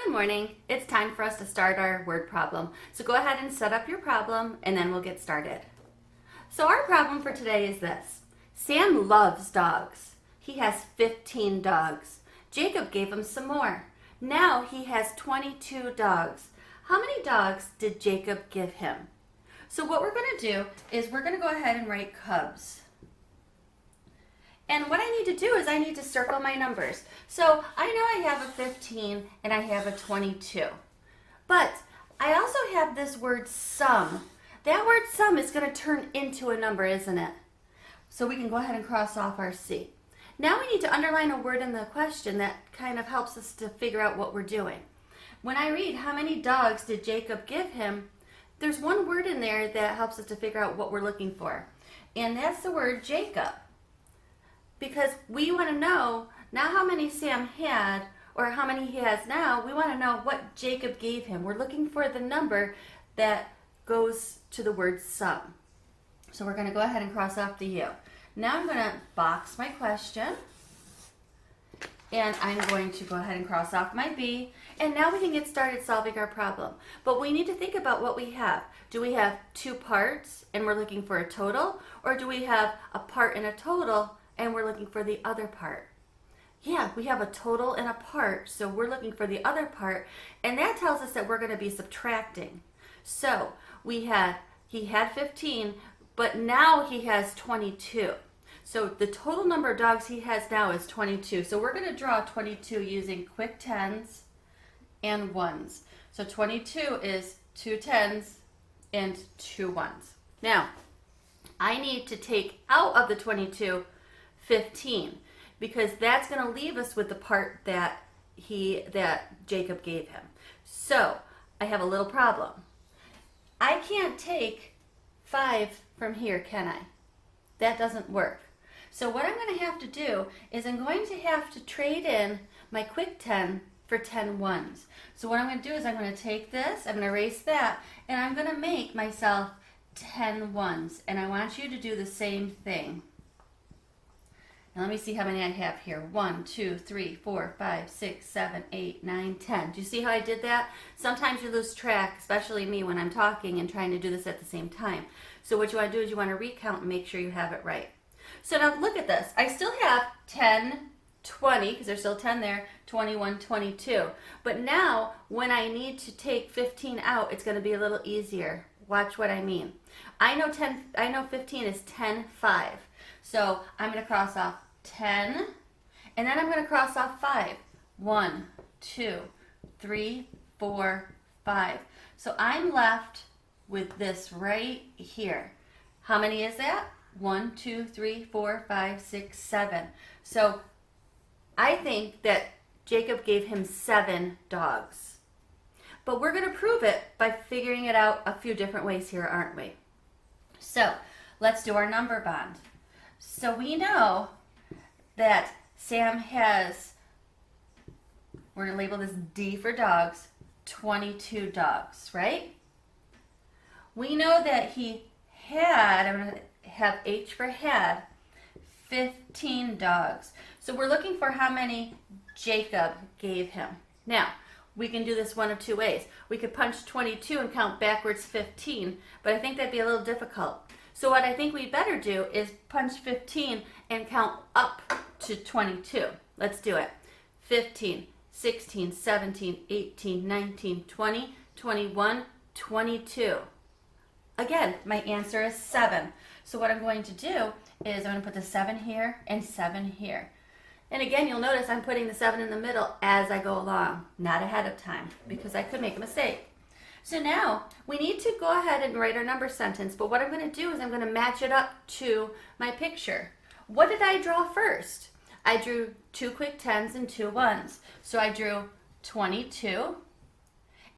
Good morning. It's time for us to start our word problem. So go ahead and set up your problem and then we'll get started. So our problem for today is this. Sam loves dogs. He has 15 dogs. Jacob gave him some more. Now he has 22 dogs. How many dogs did Jacob give him? So what we're going to do is we're going to go ahead and write cubs. And what I need to do is I need to circle my numbers. So I know I have a 15 and I have a 22. But I also have this word sum. That word sum is going to turn into a number, isn't it? So we can go ahead and cross off our C. Now we need to underline a word in the question that kind of helps us to figure out what we're doing. When I read how many dogs did Jacob give him, there's one word in there that helps us to figure out what we're looking for. And that's the word Jacob. Because we want to know not how many Sam had or how many he has now. We want to know what Jacob gave him. We're looking for the number that goes to the word sum. So we're going to go ahead and cross off the U. Now I'm going to box my question. And I'm going to go ahead and cross off my B. And now we can get started solving our problem. But we need to think about what we have. Do we have two parts and we're looking for a total? Or do we have a part and a total and we're looking for the other part? Yeah, we have a total and a part, so we're looking for the other part, and that tells us that we're going to be subtracting. So he had 15, but now he has 22. So the total number of dogs he has now is 22. So we're going to draw 22 using quick tens and ones. So 22 is 2 tens and 2 ones. Now, I need to take out of the 22 15, because that's going to leave us with the part that Jacob gave him. So I have a little problem. I can't take 5 from here, can I? That doesn't work. So what I'm going to have to do is I'm going to have to trade in my quick 10 for 10 ones. So what I'm going to do is I'm going to take this, I'm going to erase that, and I'm going to make myself 10 ones. And I want you to do the same thing. Now let me see how many I have here. 1, 2, 3, 4, 5, 6, 7, 8, 9, 10. Do you see how I did that? Sometimes you lose track, especially me when I'm talking and trying to do this at the same time. So what you want to do is you want to recount and make sure you have it right. So now look at this. I still have 10, 20, because there's still 10 there, 21, 22. But now when I need to take 15 out, it's going to be a little easier. Watch what I mean. I know 15 is 10, 5. So I'm going to cross off 10, and then I'm going to cross off 5. 1, 2, 3, 4, 5. So I'm left with this right here. How many is that? 1, 2, 3, 4, 5, 6, 7. So I think that Jacob gave him 7 dogs. But we're going to prove it by figuring it out a few different ways here, aren't we? So let's do our number bond. So we know that Sam has, we're going to label this D for dogs, 22 dogs, right? We know that he had, I'm going to have H for had, 15 dogs. So we're looking for how many Jacob gave him. Now, we can do this one of two ways. We could punch 22 and count backwards 15, but I think that'd be a little difficult. So what I think we better do is punch 15 and count up to 22. Let's do it. 15, 16, 17, 18, 19, 20, 21, 22. Again, my answer is 7. So what I'm going to do is I'm going to put the 7 here and 7 here. And again, you'll notice I'm putting the 7 in the middle as I go along, not ahead of time, because I could make a mistake. So now we need to go ahead and write our number sentence, but what I'm going to do is I'm going to match it up to my picture. What did I draw first? I drew 2 quick 10s and 2 ones. So I drew 22,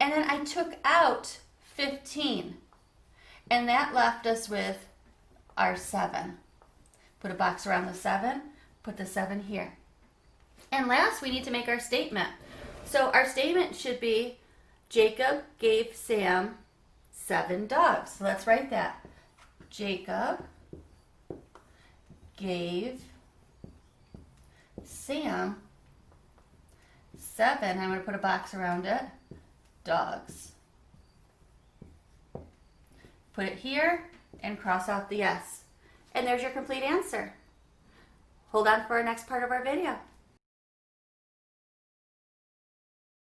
and then I took out 15, and that left us with our 7. Put a box around the 7, put the 7 here. And last, we need to make our statement. So our statement should be, Jacob gave Sam 7 dogs. So let's write that. Jacob gave Sam 7, I'm going to put a box around it. Dogs. Put it here and cross off the S. And there's your complete answer. Hold on for our next part of our video.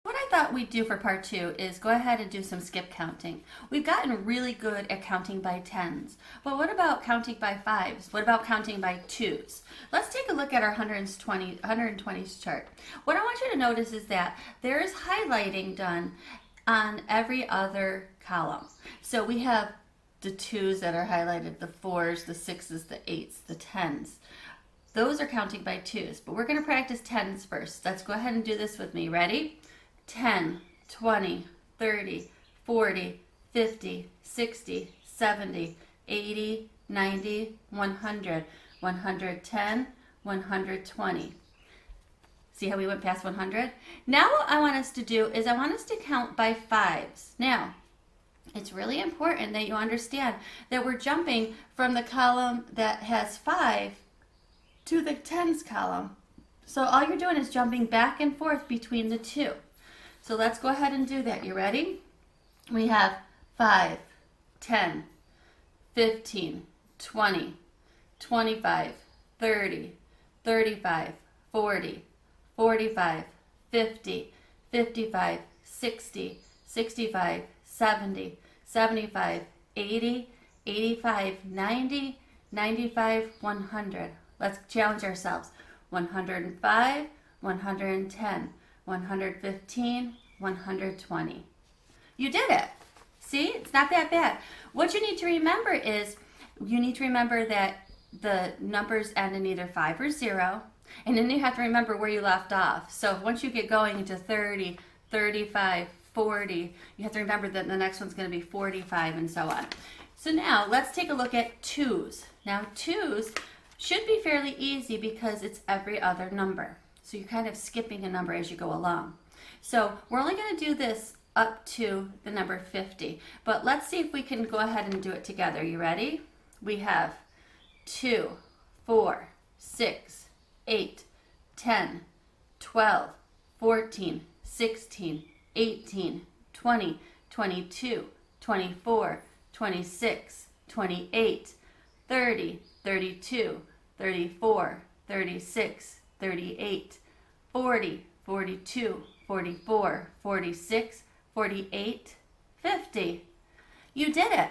What I thought we'd do for part 2 is go ahead and do some skip counting. We've gotten really good at counting by tens, but what about counting by fives? What about counting by twos? Let's take a look at our 120s chart. What I want you to notice is that there is highlighting done on every other column. So we have the 2s that are highlighted, the 4s, the 6s, the 8s, the 10s. Those are counting by 2s, but we're going to practice 10s first. Let's go ahead and do this with me. Ready? 10, 20, 30, 40, 50, 60, 70, 80, 90, 100, 110, 120. See how we went past 100? Now what I want us to do is I want us to count by fives. Now, it's really important that you understand that we're jumping from the column that has 5 to the tens column. So all you're doing is jumping back and forth between the two. So let's go ahead and do that. You ready? We have 5, 10, 15, 20, 25, 30, 35, 40, 45, 50, 55, 60, 65, 70, 75, 80, 85, 90, 95, 100. Let's challenge ourselves. 105, 110, 115, 120. You did it. See, it's not that bad. What you need to remember is you need to remember that the numbers end in either 5 or 0, and then you have to remember where you left off. So once you get going into 30, 35, 40, you have to remember that the next one's going to be 45 and so on. So now let's take a look at 2s. Now 2s should be fairly easy because it's every other number. So you're kind of skipping a number as you go along. So we're only going to do this up to the number 50. But let's see if we can go ahead and do it together. You ready? We have 2, 4, 6, 8, 10, 12, 14, 16, 18, 20, 22, 24, 26, 28, 30, 32, 34, 36, 38, 40, 42, 44, 46, 48, 50. You did it.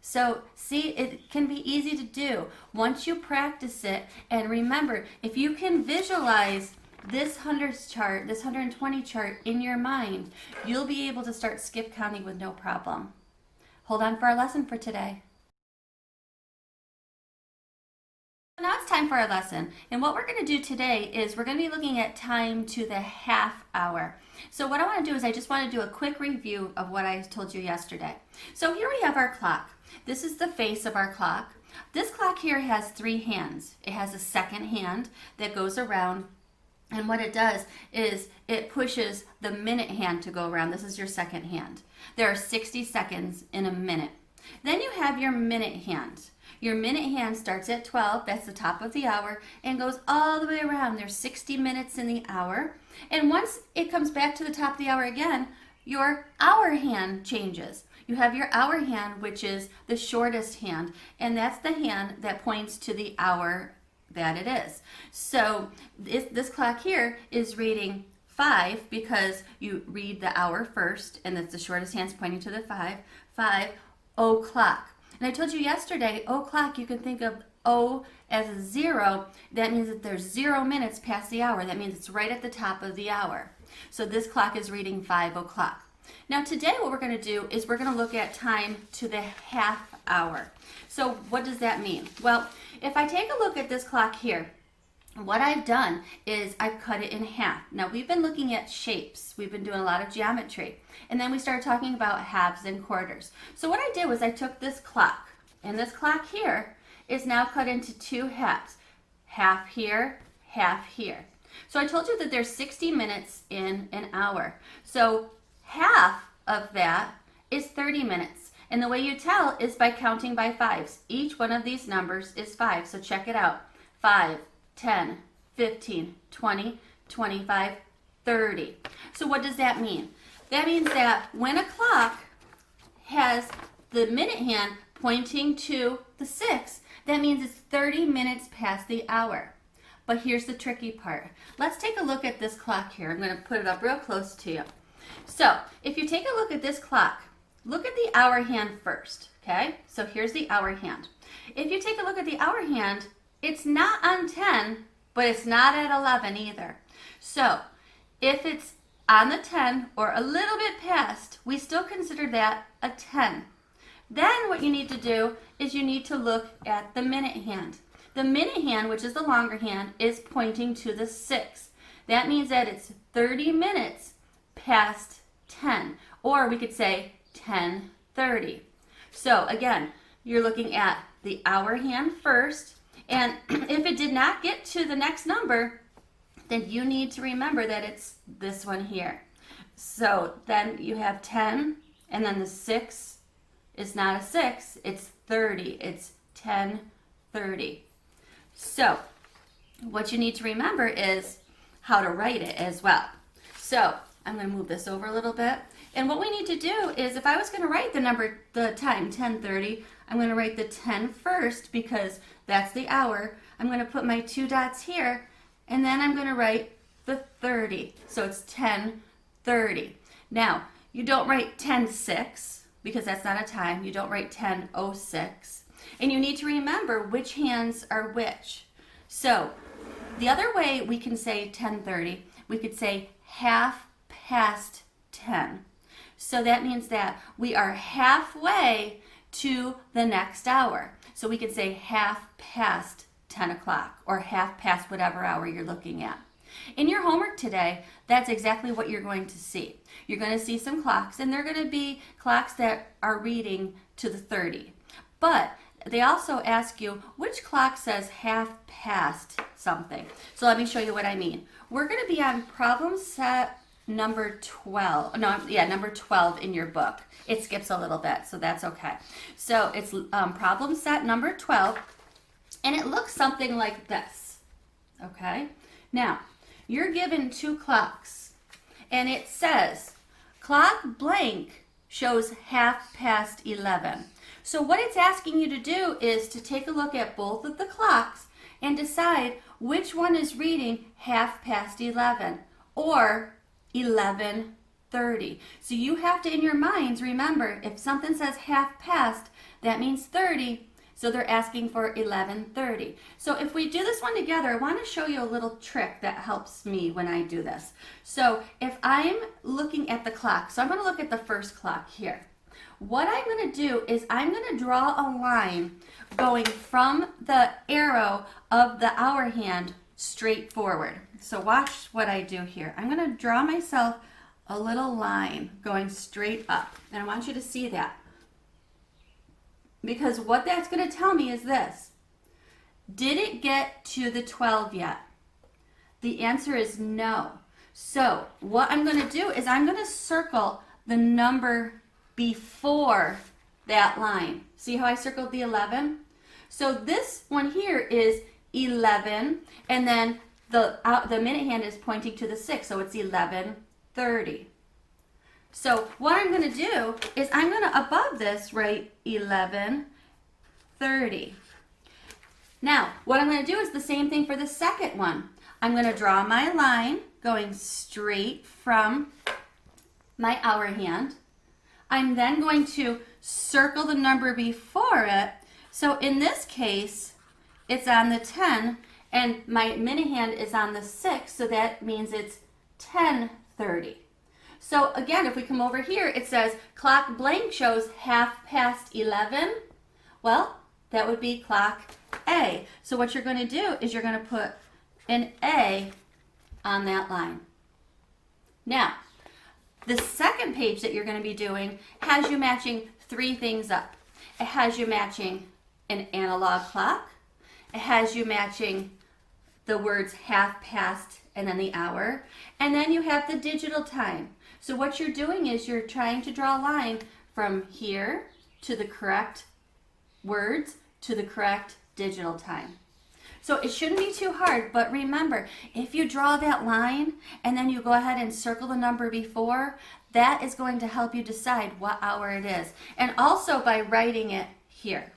So see, it can be easy to do once you practice it. And remember, if you can visualize this 100s chart, this 120 chart in your mind, you'll be able to start skip counting with no problem. Hold on for our lesson for today. Now it's time for our lesson, and what we're going to do today is we're going to be looking at time to the half hour. So what I want to do is I just want to do a quick review of what I told you yesterday. So here we have our clock. This is the face of our clock. This clock here has 3 hands. It has a second hand that goes around, and what it does is it pushes the minute hand to go around. This is your second hand. There are 60 seconds in a minute. Then you have your minute hand. Your minute hand starts at 12, that's the top of the hour, and goes all the way around. There's 60 minutes in the hour. And once it comes back to the top of the hour again, your hour hand changes. You have your hour hand, which is the shortest hand, and that's the hand that points to the hour that it is. So this clock here is reading 5 because you read the hour first, and that's the shortest hand's pointing to the 5. 5 o'clock. And I told you yesterday, o'clock, you can think of O as a 0. That means that there's 0 minutes past the hour. That means it's right at the top of the hour. So this clock is reading 5 o'clock. Now today what we're going to do is we're going to look at time to the half hour. So what does that mean? Well, if I take a look at this clock here, what I've done is I've cut it in half. Now we've been looking at shapes. We've been doing a lot of geometry. And then we started talking about halves and quarters. So what I did was I took this clock, and this clock here is now cut into 2 halves. Half here, half here. So I told you that there's 60 minutes in an hour. So half of that is 30 minutes. And the way you tell is by counting by fives. Each one of these numbers is 5. So check it out. 5, 10, 15, 20, 25, 10:30. So what does that mean? That means that when a clock has the minute hand pointing to the 6, that means it's 30 minutes past the hour. But here's the tricky part. Let's take a look at this clock here. I'm going to put it up real close to you. So if you take a look at this clock, look at the hour hand first, okay? So here's the hour hand. If you take a look at the hour hand, it's not on 10, but it's not at 11 either. So if it's on the 10 or a little bit past, we still consider that a 10. Then what you need to do is you need to look at the minute hand. The minute hand, which is the longer hand, is pointing to the 6. That means that it's 30 minutes past 10, or we could say 10:30. So again, you're looking at the hour hand first, and if it did not get to the next number, then you need to remember that it's this one here. So then you have 10, and then the 6 is not a 6, it's 30. It's 10:30. So what you need to remember is how to write it as well. So I'm going to move this over a little bit. And what we need to do is, if I was going to write the time 10:30, I'm going to write the 10 first because that's the hour. I'm going to put my 2 dots here, and then I'm going to write the 30. So it's 10:30. Now, you don't write 10:06 because that's not a time. You don't write 10:06. And you need to remember which hands are which. So the other way we can say 10:30, we could say half past 10. So that means that we are halfway to the next hour. So we could say half past 10 o'clock or half past whatever hour you're looking at. In your homework today, that's exactly what you're going to see. You're going to see some clocks, and they're going to be clocks that are reading to the 30. But they also ask you which clock says half past something. So let me show you what I mean. We're going to be on problem set number 12. Number 12 in your book. It skips a little bit, so that's okay. So it's problem set number 12, and it looks something like this. Okay? Now, you're given 2 clocks, and it says clock blank shows half past 11. So what it's asking you to do is to take a look at both of the clocks and decide which one is reading half past 11 or 11:30. So you have to, in your minds, remember if something says half past, that means 30. So they're asking for 11:30. So if we do this one together, I want to show you a little trick that helps me when I do this. So if I'm looking at the clock, so I'm going to look at the first clock here. What I'm going to do is I'm going to draw a line going from the arrow of the hour hand straight forward. So watch what I do here. I'm going to draw myself a little line going straight up. And I want you to see that. Because what that's going to tell me is this. Did it get to the 12 yet? The answer is no. So what I'm going to do is I'm going to circle the number before that line. See how I circled the 11? So this one here is 11, and then the minute hand is pointing to the 6, so it's 11:30. So what I'm going to do is I'm going to, above this, write 11:30. Now, what I'm going to do is the same thing for the second one. I'm going to draw my line going straight from my hour hand. I'm then going to circle the number before it. So in this case, it's on the 10, and my minute hand is on the 6, so that means it's 10:30. So again, if we come over here, it says clock blank shows half past 11. Well, that would be clock A. So what you're going to do is you're going to put an A on that line. Now, the second page that you're going to be doing has you matching 3 things up. It has you matching an analog clock. It has you matching the words half past and then the hour. And then you have the digital time. So what you're doing is you're trying to draw a line from here to the correct words to the correct digital time. So it shouldn't be too hard, but remember, if you draw that line and then you go ahead and circle the number before, that is going to help you decide what hour it is. And also by writing it here.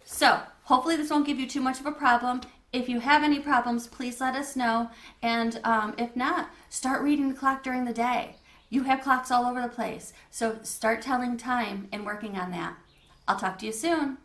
So hopefully this won't give you too much of a problem. If you have any problems, please let us know. And if not, start reading the clock during the day. You have clocks all over the place. So start telling time and working on that. I'll talk to you soon.